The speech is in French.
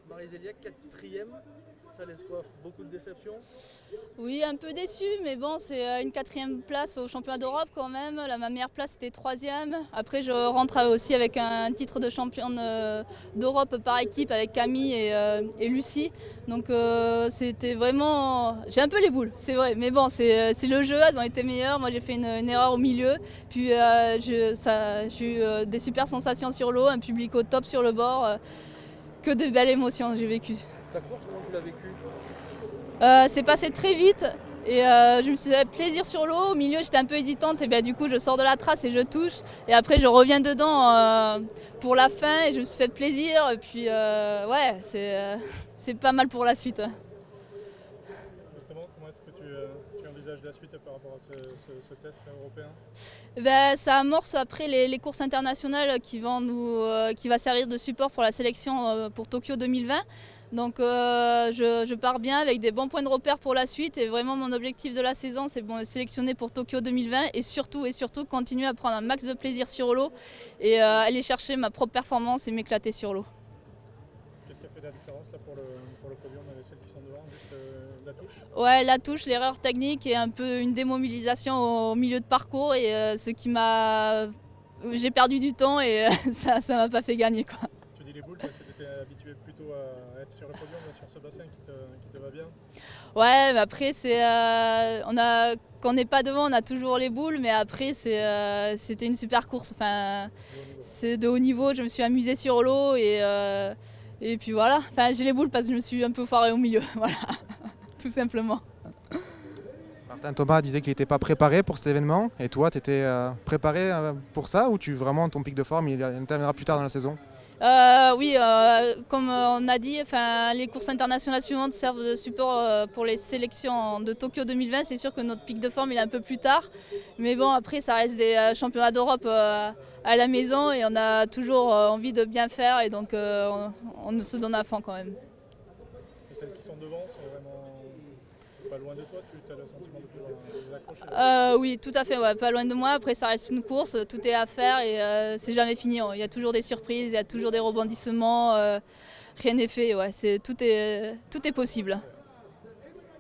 Marie-Zélia, quatrième, ça laisse quoi? Beaucoup de déception? Oui, un peu déçu, mais bon, c'est une quatrième place au championnat d'Europe quand même. Ma meilleure place c'était troisième. Après, je rentre aussi avec un titre de championne d'Europe par équipe avec Camille et Lucie. Donc c'était vraiment... J'ai un peu les boules, c'est vrai. Mais bon, c'est le jeu, elles ont été meilleures. Moi, j'ai fait une erreur au milieu. Puis j'ai eu des super sensations sur l'eau, un public au top sur le bord. Que de belles émotions j'ai vécues. Ta course, comment tu l'as vécue? C'est passé très vite et je me suis fait plaisir sur l'eau. Au milieu, j'étais un peu hésitante et ben, du coup, je sors de la trace et je touche. Et après, je reviens dedans pour la fin et je me suis fait plaisir. Et puis, ouais, c'est pas mal pour la suite. Justement, comment est-ce que tu envisages la suite par rapport à ce test européen? Ben, ça amorce après les courses internationales qui va servir de support pour la sélection pour Tokyo 2020. Donc je pars bien avec des bons points de repère pour la suite et vraiment mon objectif de la saison c'est de sélectionner pour Tokyo 2020 et surtout continuer à prendre un max de plaisir sur l'eau et aller chercher ma propre performance et m'éclater sur l'eau. Qu'est-ce qui a fait la différence là, pour le podium avec celles qui sont devant, juste la touche? Ouais, la touche, l'erreur technique et un peu une démobilisation au milieu de parcours et ce qui m'a... J'ai perdu du temps et ça m'a pas fait gagner quoi. Tu dis les boules parce que tu étais habitué plutôt à être sur le podium, là, sur ce bassin qui te va bien? Ouais, mais après, quand on n'est pas devant, on a toujours les boules, mais après, c'était une super course. Enfin, c'est de haut niveau, je me suis amusée sur l'eau et puis voilà. Enfin, j'ai les boules parce que je me suis un peu foirée au milieu, voilà, tout simplement. Martin Thomas disait qu'il n'était pas préparé pour cet événement. Et toi, tu étais préparé pour ça ou vraiment ton pic de forme il interviendra plus tard dans la saison? Oui, comme on a dit, les courses internationales suivantes servent de support pour les sélections de Tokyo 2020. C'est sûr que notre pic de forme il est un peu plus tard. Mais bon, après, ça reste des championnats d'Europe à la maison et on a toujours envie de bien faire et donc on se donne à fond quand même. Et celles qui sont devant sont vraiment pas loin de toi, tu as le sentiment de pouvoir les accrocher? Oui, tout à fait, ouais, pas loin de moi. Après, ça reste une course, tout est à faire et c'est jamais fini. Il y a toujours des surprises, il y a toujours des rebondissements, rien n'est fait. Ouais, tout est possible.